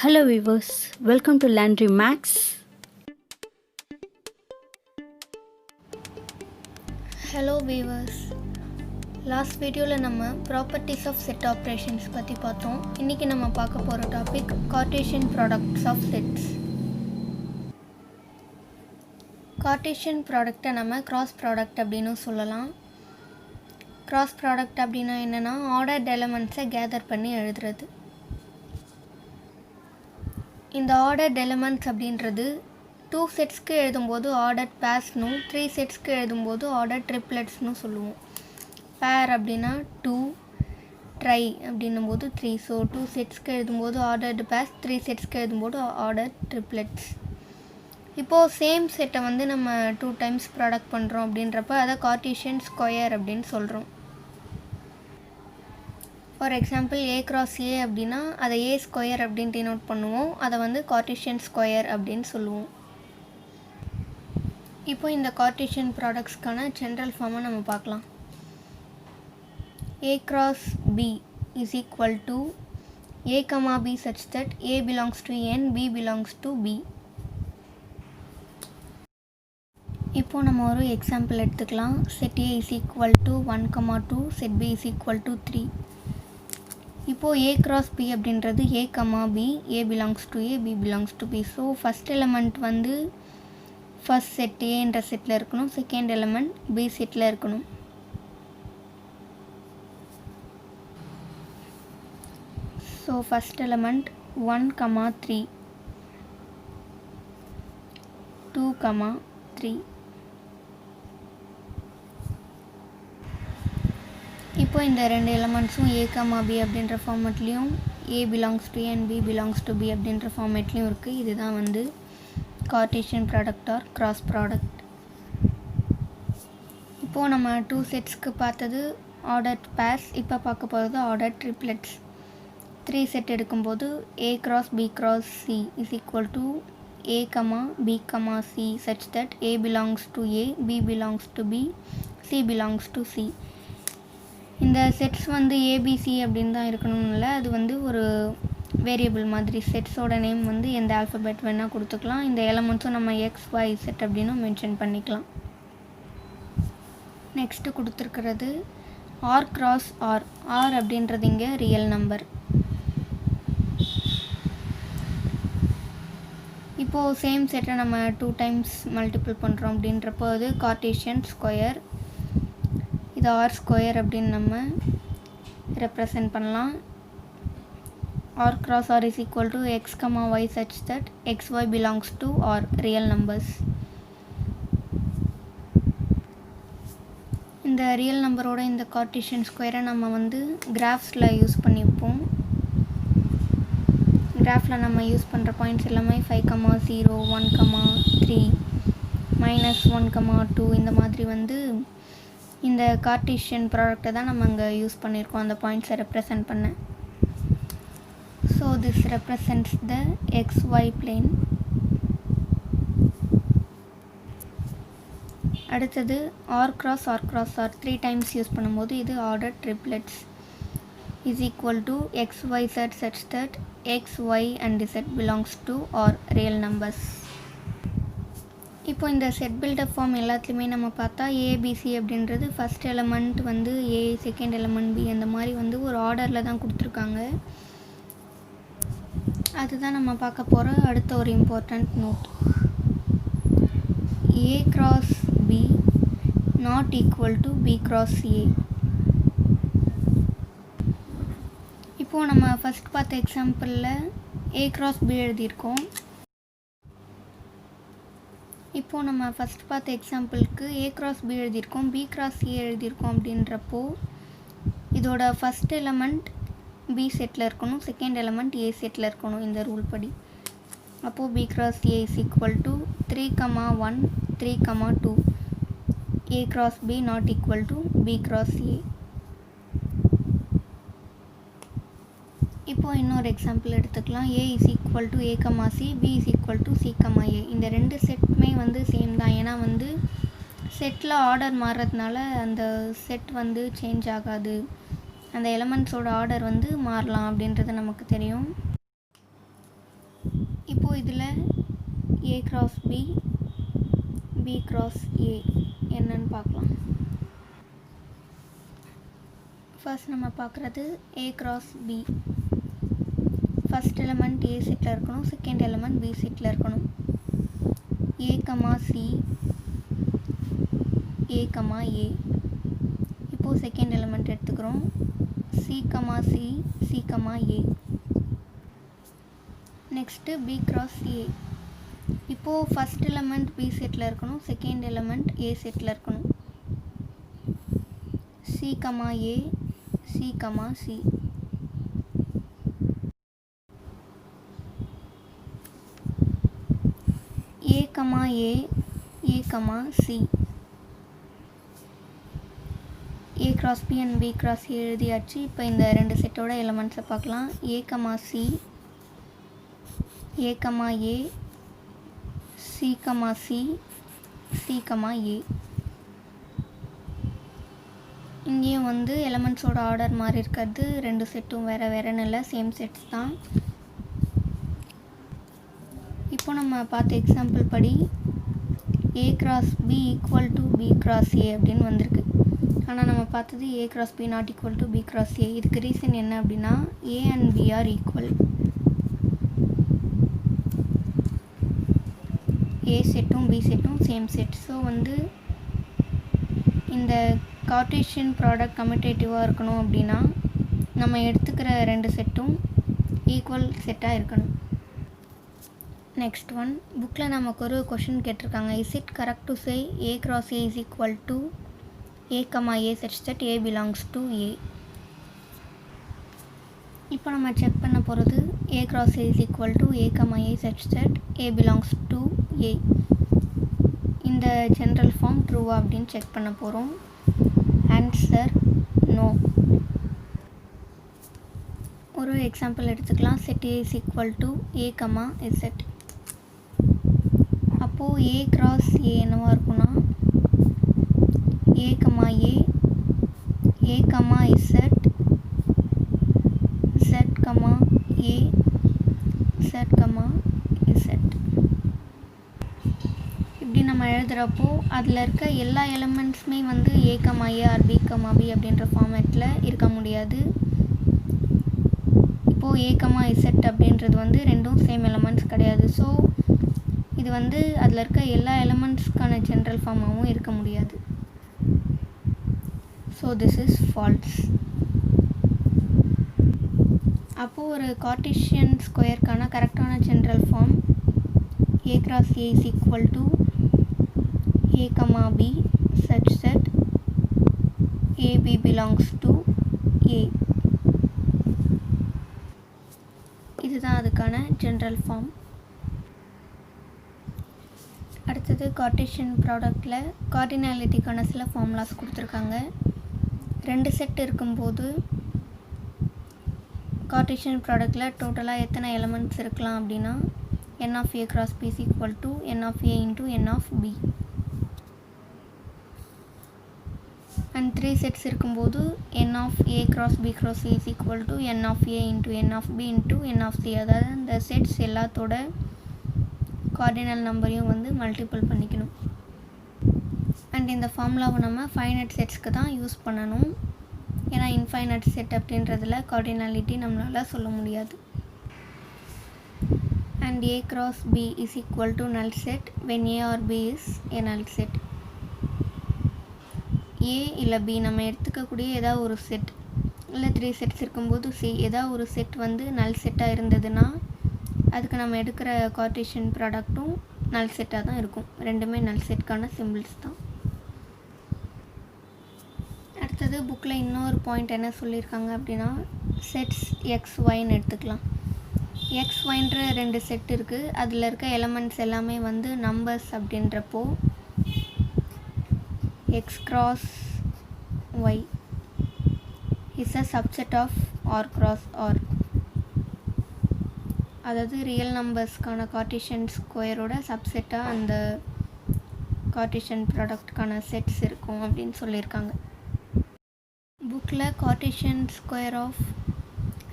Hello viewers, welcome to Landry Max. Hello viewers. Last வீடியோவில் நம்ம properties of set operations பற்றி பார்த்தோம். இன்றைக்கி நம்ம பார்க்க போகிற topic Cartesian products of sets. Cartesian ப்ராடக்டை நம்ம கிராஸ் ப்ராடக்ட் அப்படின்னு சொல்லலாம். கிராஸ் ப்ராடக்ட் அப்படின்னா என்னென்னா ஆர்டர்ட் எலமெண்ட்ஸை கேதர் பண்ணி எழுதுறது. இந்த ஆர்டர்ட் எலமெண்ட்ஸ் அப்படின்றது 2 செட்ஸ்க்கு எழுதும்போது ஆர்டர்ட் பேர்ஸ்னும் 3 செட்ஸ்க்கு எழுதும்போது ஆர்டர்ட் ட்ரிப்ளெட்ஸ்னு சொல்லுவோம். பேர் அப்படின்னா 2, ட்ரை அப்படின்னும் போது 3. ஸோ 2 செட்ஸ்க்கு எழுதும்போது ஆர்டர்டு பேர்ஸ், 3 செட்ஸ்க்கு எழுதும்போது ஆர்டர்ட் ட்ரிப்ளெட்ஸ். இப்போது சேம் செட்டை வந்து நம்ம 2 டைம்ஸ் ப்ராடக்ட் பண்ணுறோம் அப்படின்றப்ப அதை கார்ட்டீசியன் ஸ்கொயர் அப்படின்னு சொல்கிறோம். ஃபார் எக்ஸாம்பிள் ஏ கிராஸ் ஏ அப்படின்னா அதை ஏ ஸ்கொயர் அப்படின்ட்டு டினோட் பண்ணுவோம். அதை வந்து கார்ட்டீசியன் ஸ்கொயர் அப்படின்னு சொல்லுவோம். இப்போ இந்த கார்ட்டீசியன் ப்ராடக்ட்ஸ்க்கான ஜென்ரல் ஃபார்மை நம்ம பார்க்கலாம். A cross B is equal to A comma B such that A belongs to N, B belongs to B. இப்போ நம்ம ஒரு எக்ஸாம்பிள் எடுத்துக்கலாம். set A is equal to 1, 2, set B is equal to 3. இப்போது A cross B அப்படின்றது A comma B, A belongs to A, B belongs to B. So first element வந்து first set ஏன்ற settle இருக்கணும், second element B settle இருக்கணும். So first element 1, 3, 2, 3. இப்போ இந்த ரெண்டு எலமெண்ட்ஸும் A, B அப்படின்ற ஃபார்மேட்லேயும் A belongs to A and B belongs to B அப்படின்ற ஃபார்மேட்லேயும் இருக்குது. இதுதான் வந்து Cartesian product or cross product. இப்போது நம்ம 2 செட்ஸ்க்கு பார்த்தது ஆர்டர்ட் பேர்ஸ், இப்போ பார்க்க போகிறது ஆர்டர்ட் ட்ரிப்ளெட்ஸ். 3 செட் எடுக்கும்போது A cross B cross C is equal to A, B, C such that A belongs to A, B belongs to B, C belongs to C. இந்த sets வந்து ABC அப்படின்னு தான் இருக்கணும்னு இல்லை, அது வந்து ஒரு வேரியபிள் மாதிரி. செட்ஸோட நேம் வந்து எந்த ஆல்ஃபபெட் வேணால் கொடுத்துக்கலாம். இந்த எலமெண்ட்ஸும் நம்ம XY செட் அப்படின்னு மென்ஷன் பண்ணிக்கலாம். நெக்ஸ்ட்டு கொடுத்துருக்கிறது R cross R. R அப்படின்றது இங்கே ரியல் நம்பர். இப்போது சேம் செட்டை நம்ம 2 டைம்ஸ் மல்டிபிள் பண்ணுறோம் அப்படின்றப்போ அது கார்ட்டீசியன் ஸ்கொயர். இது ஆர் ஸ்கொயர் அப்படின்னு நம்ம ரெப்ரசன்ட் பண்ணலாம். R cross R is equal to X, Y such that XY belongs to R, real numbers. இந்த ரியல் நம்பரோட இந்த கார்ட்டீசியன் ஸ்கொயரை நம்ம வந்து கிராஃப்ஸில் யூஸ் பண்ணிப்போம். கிராஃபில் நம்ம யூஸ் பண்ணுற பாயிண்ட்ஸ் எல்லாமே 5, 0, 1, 3, -1, 2 இந்த மாதிரி வந்து இந்த கார்ட்டீசியன் ப்ராடக்டை தான் நம்ம அங்கே யூஸ் பண்ணியிருக்கோம் அந்த பாயிண்ட்ஸை ரெப்ரசன்ட் பண்ண. So this represents the XY plane. அடுத்தது R cross R 3 times use பண்ணும்போது இது order triplets is equal to XY Z such that X, Y and Z belongs to R, real numbers. இப்போ இந்த set build up form எல்லாத்துலேயுமே நம்ம பார்த்தா ABC அப்படின்றது first element வந்து ஏ, செகண்ட் எலமெண்ட் பி அந்த மாதிரி வந்து ஒரு ஆர்டரில் தான் கொடுத்துருக்காங்க. அதுதான் நம்ம பார்க்க போகிற அடுத்த ஒரு important note. A cross B not equal to B cross A. இப்போது நம்ம ஃபஸ்ட் பார்த்த எக்ஸாம்பிளில் A cross B எழுதியிருக்கோம். இப்போது நம்ம ஃபஸ்ட் பார்த்த எக்ஸாம்பிளுக்கு A cross B எழுதியிருக்கோம், B cross A எழுதியிருக்கோம். அப்படின்றப்போ இதோட ஃபஸ்ட் எலமெண்ட் B செட்டில் இருக்கணும், செகண்ட் எலமெண்ட் A செட்டில் இருக்கணும் இந்த ரூல் படி. அப்போது B cross A is equal to 3, 1, 3, 2. A cross B not equal to B cross A. இப்போது இன்னொரு எக்ஸாம்பிள் எடுத்துக்கலாம். A is equal to A, C, B is equal to C, A. இந்த ரெண்டு செட்டுமே வந்து சேம் தான். ஏன்னா வந்து செட்டில் ஆர்டர் மாறுறதுனால அந்த செட் வந்து சேஞ்ச் ஆகாது, அந்த எலமெண்ட்ஸோட ஆர்டர் வந்து மாறலாம் அப்படின்றது நமக்கு தெரியும். இதில் A cross B, B cross A என்னன்னு பார்க்கலாம். ஃபர்ஸ்ட் நம்ம பார்க்குறது A cross B. First element A settle இருக்கணும், செகண்ட் எலமெண்ட் B செட்டில் இருக்கணும். A, C, A, A. இப்போது செகண்ட் எலமெண்ட் எடுத்துக்கிறோம். C, C, A. Next B cross A. இப்போது first element B settle இருக்கணும், செகண்ட் எலமெண்ட் A செட்டில் இருக்கணும். C, A, C, C. A, C. A cross B and B cross A எழுதியாச்சு. இப்போ இந்த ரெண்டு செட்டோட எலமெண்ட்ஸை பார்க்கலாம். A, C, A, C, C, A. இங்கேயும் வந்து எலமெண்ட்ஸோட ஆர்டர் மாதிரி இருக்கிறது, ரெண்டு செட்டும் வேறுன்னு இல்லை, சேம் செட்ஸ் தான். இப்போ நம்ம பார்த்த எக்ஸாம்பிள் படி A cross B equal to B cross A அப்படின்னு வந்திருக்கு. ஆனால் நம்ம பார்த்தது A cross B not equal to B cross A. இதுக்கு ரீசன் என்ன அப்படின்னா A and B are equal. A செட்டும் B செட்டும் சேம் செட். ஸோ வந்து இந்த கார்ட்டீசியன் ப்ராடக்ட் கம்யூட்டேட்டிவாக இருக்கணும் அப்படின்னா நம்ம எடுத்துக்கிற ரெண்டு செட்டும் ஈக்குவல் செட்டாக இருக்கணும். நெக்ஸ்ட் ஒன், புக்கில் நமக்கு ஒரு கொஷின் கேட்டிருக்காங்க. Is it correct to say A cross A is equal to A, A such that A belongs to A? இப்போ நம்ம செக் பண்ண போகிறது A cross A is equal to A, A such that A belongs to A. இந்த general form ட்ரூவா அப்படின்னு check பண்ண போகிறோம். Answer no. ஒரு எக்ஸாம்பிள் எடுத்துக்கலாம். Set A is equal to A, Z. அப்போது A cross A என்னவாக இருக்குன்னா A, A, Z, Z, A, Z, Z. இப்படி நம்ம எழுதுகிறப்போ அதில் இருக்க எல்லா எலமெண்ட்ஸுமே வந்து A, A or B, B அப்படின்ற ஃபார்மேட்டில் இருக்க முடியாது. இப்போது A, Z அப்படின்றது வந்து ரெண்டும் சேம் எலமெண்ட்ஸ் கிடையாது. ஸோ இது வந்து அதில் இருக்க எல்லா எலமெண்ட்ஸ்க்கான ஜென்ரல் ஃபார்மாகவும் இருக்க முடியாது. So this is false. அப்போது ஒரு கார்ட்டீசியன் ஸ்கொயருக்கான கரெக்டான general form A cross A is equal to A, B such that AB belongs to A. இதுதான் அதுக்கான ஜென்ரல் ஃபார்ம். அடுத்தது கார்ட்டீசியன் ப்ராடக்டில் கார்டினாலிட்டிக்கான சில ஃபார்முலாஸ் கொடுத்துருக்காங்க. ரெண்டு செட் இருக்கும்போது கார்ட்டீசியன் ப்ராடக்டில் டோட்டலாக எத்தனை எலமெண்ட்ஸ் இருக்கலாம் அப்படின்னா n of A cross B is equal to n of A into n of B. And three sets இருக்கும்போது n of A cross B cross A is equal to n of A into n of B into n of C. அதாவது இந்த sets எல்லாத்தோட cardinal நம்பரையும் வந்து multiple பண்ணிக்கணும். And இந்த ஃபார்முலாவை நம்ம ஃபைனைட் செட்ஸ்க்கு தான் யூஸ் பண்ணணும். ஏன்னா இன்ஃபைனைட் செட் அப்படின்றதில் கார்டினாலிட்டி நம்மளால் சொல்ல முடியாது. And A cross B is equal to null set when A or B is a null set. A இல்லை B நம்ம எடுத்துக்கக்கூடிய ஏதாவது ஒரு செட் இல்லை த்ரீ செட்ஸ் இருக்கும்போது ஏதாவது ஒரு செட் வந்து நல் செட்டாக இருந்ததுன்னா அதுக்கு நம்ம எடுக்கிற கார்ட்டீசியன் ப்ராடக்ட்டும் நல் செட்டாக தான் இருக்கும். ரெண்டுமே நல் செட்கான சிம்பிள்ஸ் தான். அடுத்தது புக்கில் இன்னொரு பாயிண்ட் என்ன சொல்லியிருக்காங்க அப்படின்னா செட்ஸ் XYன்னு எடுத்துக்கலாம். XYன்ற ரெண்டு செட் இருக்குது. அதில் இருக்க எலமெண்ட்ஸ் எல்லாமே வந்து நம்பர்ஸ் அப்படின்றப்போ X cross Y is a subset of R cross R. அதாவது ரியல் நம்பர்ஸ்க்கான கார்ட்டீசியன் ஸ்கொயரோட சப்செட்டாக அந்த கார்ட்டீசியன் ப்ராடக்ட்கான செட்ஸ் இருக்கும் அப்படின்னு சொல்லியிருக்காங்க. புக்கில் கார்ட்டீசியன் ஸ்கொயர் ஆஃப்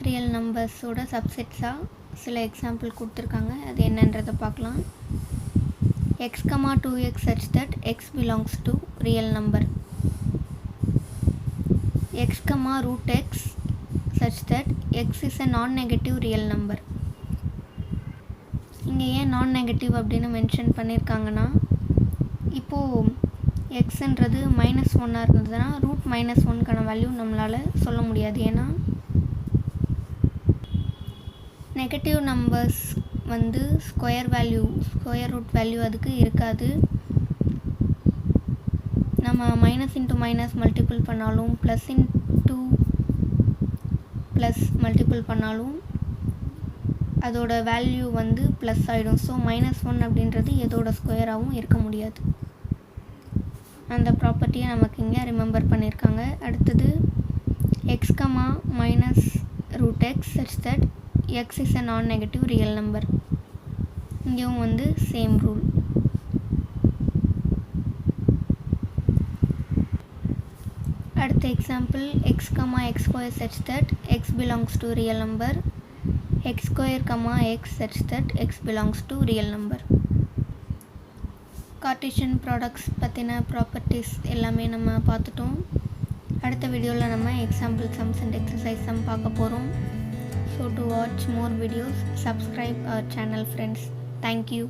ரியல் நம்பர்ஸோட சப்செட்ஸாக சில எக்ஸாம்பிள் கொடுத்துருக்காங்க, அது என்னன்றதை பார்க்கலாம். x, 2x such that x belongs to real number. x, root x such that x is a non-negative real number. இங்கே ஏன் நான் நெகட்டிவ் அப்படின்னு மென்ஷன் பண்ணியிருக்காங்கன்னா, இப்போது எக்ஸுன்றது -1 இருந்ததுன்னா ரூட் -1க்கான வேல்யூ நம்மளால் சொல்ல முடியாது. ஏன்னா நெகட்டிவ் நம்பர்ஸ் வந்து ஸ்கொயர் ரூட் வேல்யூ அதுக்கு இருக்காது. நம்ம மைனஸ் இன்ட்டு மைனஸ் மல்டிபிள் பண்ணாலும் ப்ளஸ் இன்ட்டு ப்ளஸ் மல்டிபிள் பண்ணாலும் அதோட வேல்யூ வந்து ப்ளஸ் ஆகிடும். ஸோ -1 அப்படின்றது எதோட ஸ்கொயராகவும் இருக்க முடியாது. அந்த ப்ராப்பர்ட்டியை நமக்கு இங்கே ரிமெம்பர் பண்ணியிருக்காங்க. அடுத்தது x, -√x such that x is a non-negative real number. இங்கேயும் வந்து சேம் ரூல். அடுத்த example x, x2 such that x belongs to real number. x2, x such that x belongs to real number. Cartesian products பற்றின properties எல்லாமே நம்ம பார்த்துட்டோம். அடுத்த வீடியோவில் நம்ம example sums and exercise some பார்க்க போகிறோம். So to watch more videos, subscribe our channel friends. Thank you.